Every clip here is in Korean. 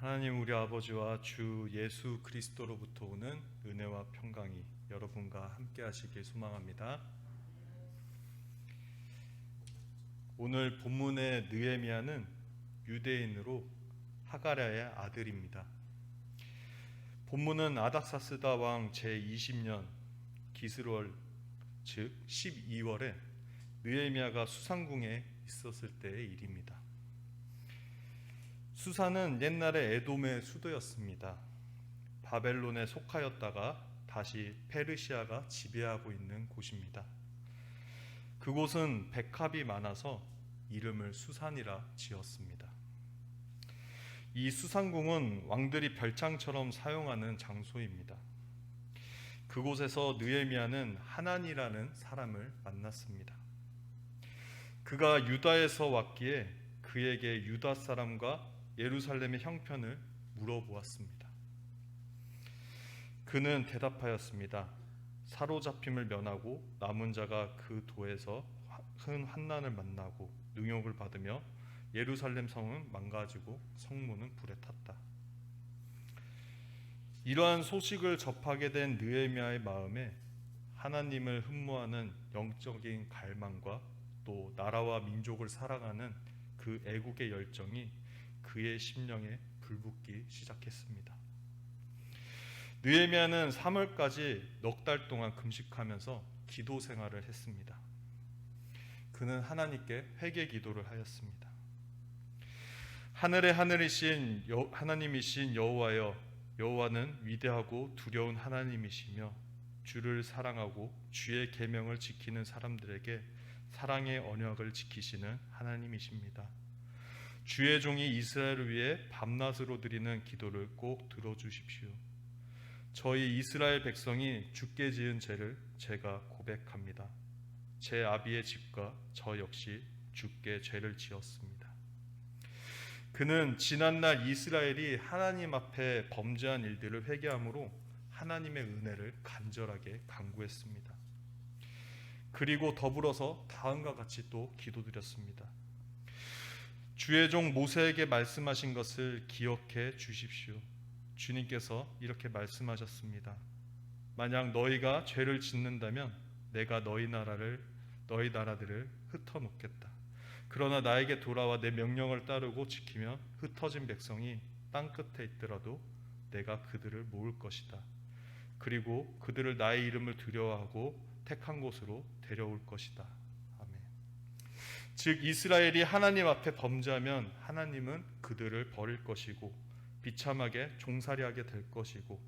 하나님 우리 아버지와 주 예수 그리스도로부터 오는 은혜와 평강이 여러분과 함께 하시길 소망합니다. 오늘 본문의 느헤미야는 유대인으로 하가랴의 아들입니다. 본문은 아닥사스다 왕 제20년 기스월 즉 12월에 느헤미야가 수산궁에 있었을 때의 일입니다. 수산은 옛날에 에돔의 수도였습니다. 바벨론에 속하였다가 다시 페르시아가 지배하고 있는 곳입니다. 그곳은 백합이 많아서 이름을 수산이라 지었습니다. 이 수산궁은 왕들이 별장처럼 사용하는 장소입니다. 그곳에서 느헤미야는 하난이라는 사람을 만났습니다. 그가 유다에서 왔기에 그에게 유다 사람과 예루살렘의 형편을 물어보았습니다. 그는 대답하였습니다. 사로잡힘을 면하고 남은 자가 그 도에서 큰 환난을 만나고 능욕을 받으며 예루살렘 성은 망가지고 성문은 불에 탔다. 이러한 소식을 접하게 된 느헤미야의 마음에 하나님을 흠모하는 영적인 갈망과 또 나라와 민족을 사랑하는 그 애국의 열정이 그의 심령에 불붙기 시작했습니다. 느헤미야는 3월까지 넉 달 동안 금식하면서 기도 생활을 했습니다. 그는 하나님께 회개 기도를 하였습니다. 하늘의 하늘이신 하나님이신 여호와여, 여호와는 위대하고 두려운 하나님이시며 주를 사랑하고 주의 계명을 지키는 사람들에게 사랑의 언약을 지키시는 하나님이십니다. 주의 종이 이스라엘을 위해 밤낮으로 드리는 기도를 꼭 들어주십시오. 저희 이스라엘 백성이 주께 지은 죄를 제가 고백합니다. 제 아비의 집과 저 역시 주께 죄를 지었습니다. 그는 지난날 이스라엘이 하나님 앞에 범죄한 일들을 회개함으로 하나님의 은혜를 간절하게 간구했습니다. 그리고 더불어서 다음과 같이 또 기도드렸습니다. 주의 종 모세에게 말씀하신 것을 기억해 주십시오. 주님께서 이렇게 말씀하셨습니다. 만약 너희가 죄를 짓는다면 내가 너희 나라들을 흩어놓겠다. 그러나 나에게 돌아와 내 명령을 따르고 지키면 흩어진 백성이 땅 끝에 있더라도 내가 그들을 모을 것이다. 그리고 그들을 나의 이름을 두려워하고 택한 곳으로 데려올 것이다. 아멘. 즉 이스라엘이 하나님 앞에 범죄하면 하나님은 그들을 버릴 것이고 비참하게 종살이하게 될 것이고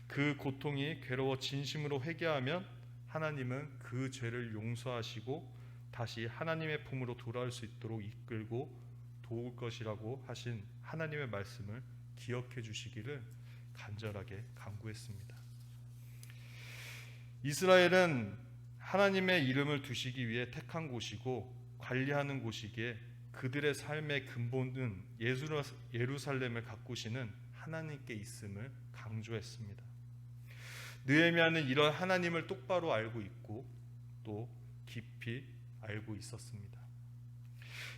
그 고통이 괴로워 진심으로 회개하면 하나님은 그 죄를 용서하시고 다시 하나님의 품으로 돌아올 수 있도록 이끌고 도울 것이라고 하신 하나님의 말씀을 기억해 주시기를 간절하게 간구했습니다. 이스라엘은 하나님의 이름을 두시기 위해 택한 곳이고 관리하는 곳이기에 그들의 삶의 근본은 예루살렘을 가꾸시는 하나님께 있음을 강조했습니다. 느헤미야는 이런 하나님을 똑바로 알고 있고 또 깊이 알고 있었습니다.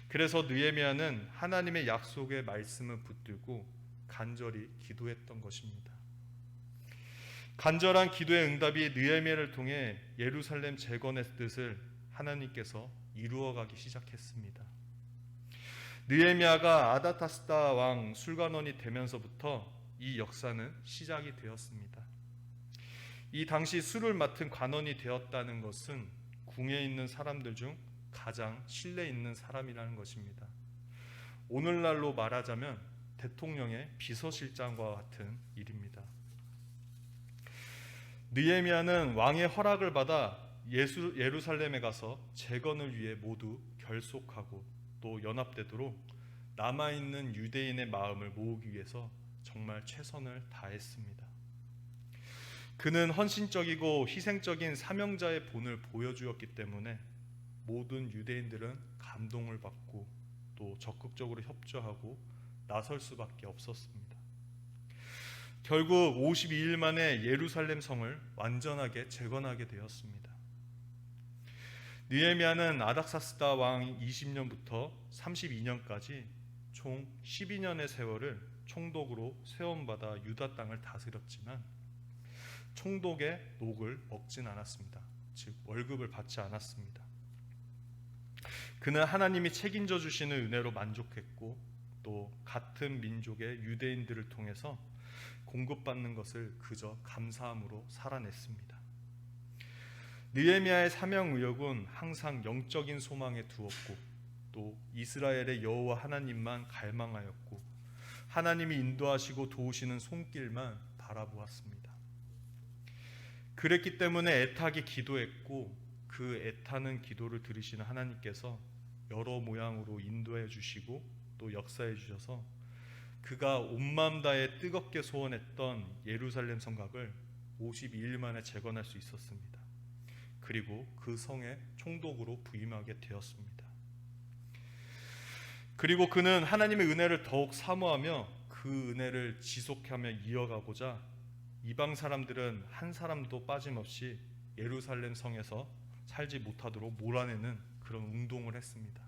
그래서 느헤미야는 하나님의 약속의 말씀을 붙들고 간절히 기도했던 것입니다. 간절한 기도의 응답이 느헤미야를 통해 예루살렘 재건의 뜻을 하나님께서 이루어가기 시작했습니다. 느헤미야가 아다타스다 왕 술관원이 되면서부터 이 역사는 시작이 되었습니다. 이 당시 술을 맡은 관원이 되었다는 것은 궁에 있는 사람들 중 가장 신뢰 있는 사람이라는 것입니다. 오늘날로 말하자면 대통령의 비서실장과 같은 일입니다. 느헤미야는 왕의 허락을 받아 예루살렘에 가서 재건을 위해 모두 결속하고 또 연합되도록 남아있는 유대인의 마음을 모으기 위해서 정말 최선을 다했습니다. 그는 헌신적이고 희생적인 사명자의 본을 보여주었기 때문에 모든 유대인들은 감동을 받고 또 적극적으로 협조하고 나설 수밖에 없었습니다. 결국 52일 만에 예루살렘 성을 완전하게 재건하게 되었습니다. 느헤미야는 아닥사스다 왕 20년부터 32년까지 총 12년의 세월을 총독으로 세움받아 유다 땅을 다스렸지만 총독의 녹을 먹진 않았습니다. 즉 월급을 받지 않았습니다. 그는 하나님이 책임져 주시는 은혜로 만족했고 또 같은 민족의 유대인들을 통해서 공급받는 것을 그저 감사함으로 살아냈습니다. 느헤미야의 사명 의욕은 항상 영적인 소망에 두었고 또 이스라엘의 여호와 하나님만 갈망하였고 하나님이 인도하시고 도우시는 손길만 바라보았습니다. 그랬기 때문에 애타게 기도했고 그 애타는 기도를 들으시는 하나님께서 여러 모양으로 인도해 주시고 또 역사해 주셔서 그가 온 마음 다해 뜨겁게 소원했던 예루살렘 성곽을 52일 만에 재건할 수 있었습니다. 그리고 그 성의 총독으로 부임하게 되었습니다. 그리고 그는 하나님의 은혜를 더욱 사모하며 그 은혜를 지속하며 이어가고자 이방 사람들은 한 사람도 빠짐없이 예루살렘 성에서 살지 못하도록 몰아내는 그런 운동을 했습니다.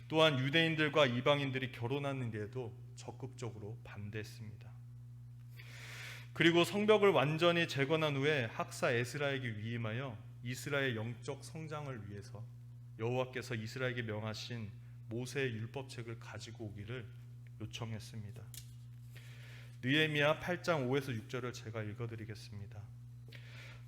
또한 유대인들과 이방인들이 결혼하는 데에도 적극적으로 반대했습니다. 그리고 성벽을 완전히 재건한 후에 학사 에스라에게 위임하여 이스라엘 영적 성장을 위해서 여호와께서 이스라엘에게 명하신 모세의 율법책을 가지고 오기를 요청했습니다. 느헤미야 8장 5에서 6절을 제가 읽어드리겠습니다.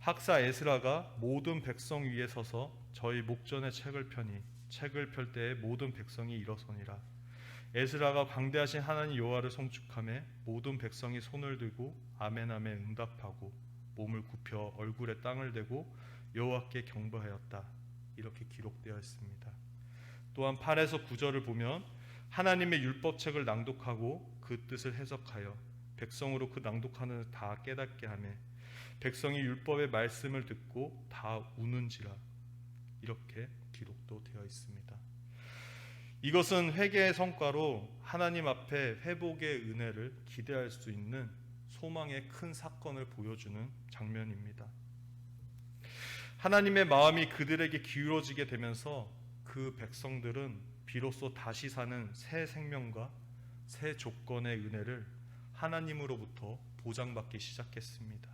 학사 에스라가 모든 백성 위에 서서 저희 목전에 책을 펴니 책을 펼 때에 모든 백성이 일어서니라. 에스라가 광대하신 하나님 여호와를 송축하며 모든 백성이 손을 들고 아멘 아멘 응답하고 몸을 굽혀 얼굴에 땅을 대고 여호와께 경배하였다. 이렇게 기록되어 있습니다. 또한 8에서 9절을 보면 하나님의 율법책을 낭독하고 그 뜻을 해석하여 백성으로 그 낭독하는 다 깨닫게 하며 백성이 율법의 말씀을 듣고 다 우는지라. 이렇게 기록도 되어 있습니다. 이것은 회개의 성과로 하나님 앞에 회복의 은혜를 기대할 수 있는 소망의 큰 사건을 보여주는 장면입니다. 하나님의 마음이 그들에게 기울어지게 되면서 그 백성들은 비로소 다시 사는 새 생명과 새 조건의 은혜를 하나님으로부터 보장받기 시작했습니다.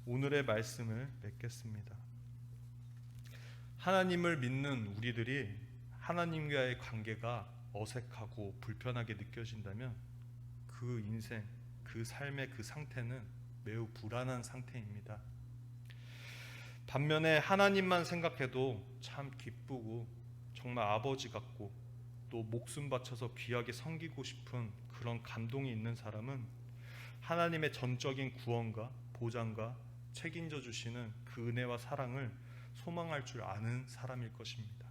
오늘의 말씀을 맺겠습니다. 하나님을 믿는 우리들이 하나님과의 관계가 어색하고 불편하게 느껴진다면 그 인생, 그 삶의 그 상태는 매우 불안한 상태입니다. 반면에 하나님만 생각해도 참 기쁘고 정말 아버지 같고 또 목숨 바쳐서 귀하게 섬기고 싶은 그런 감동이 있는 사람은 하나님의 전적인 구원과 보장과 책임져 주시는 그 은혜와 사랑을 소망할 줄 아는 사람일 것입니다.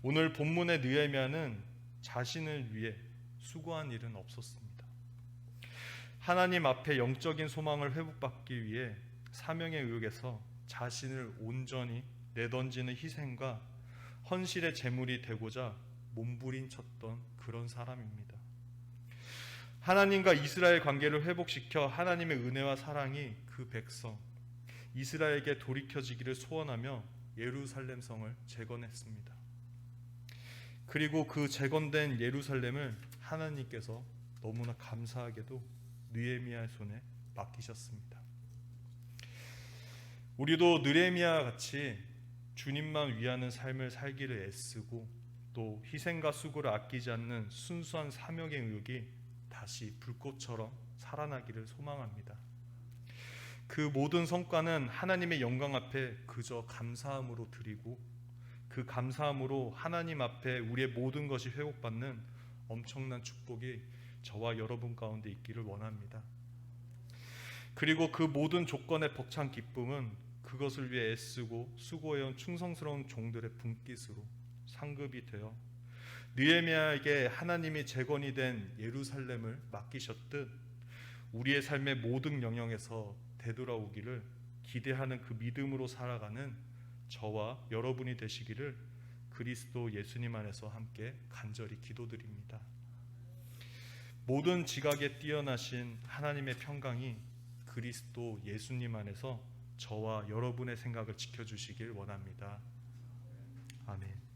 오늘 본문의 느헤미야는 자신을 위해 수고한 일은 없었습니다. 하나님 앞에 영적인 소망을 회복받기 위해 사명의 의욕에서 자신을 온전히 내던지는 희생과 헌실의 제물이 되고자 몸부림쳤던 그런 사람입니다. 하나님과 이스라엘 관계를 회복시켜 하나님의 은혜와 사랑이 그 백성 이스라엘에게 돌이켜지기를 소원하며 예루살렘 성을 재건했습니다. 그리고 그 재건된 예루살렘을 하나님께서 너무나 감사하게도 느헤미야의 손에 맡기셨습니다. 우리도 느헤미야와 같이 주님만 위하는 삶을 살기를 애쓰고 또 희생과 수고를 아끼지 않는 순수한 사명의 의욕이 다시 불꽃처럼 살아나기를 소망합니다. 그 모든 성과는 하나님의 영광 앞에 그저 감사함으로 드리고 그 감사함으로 하나님 앞에 우리의 모든 것이 회복받는 엄청난 축복이 저와 여러분 가운데 있기를 원합니다. 그리고 그 모든 조건의 벅찬 기쁨은 그것을 위해 애쓰고 수고해온 충성스러운 종들의 분깃으로 상급이 되어 느헤미야에게 하나님이 재건이 된 예루살렘을 맡기셨듯 우리의 삶의 모든 영역에서 되돌아오기를 기대하는 그 믿음으로 살아가는 저와 여러분이 되시기를 그리스도 예수님 안에서 함께 간절히 기도드립니다. 모든 지각에 뛰어나신 하나님의 평강이 그리스도 예수님 안에서 저와 여러분의 생각을 지켜주시길 원합니다. 아멘.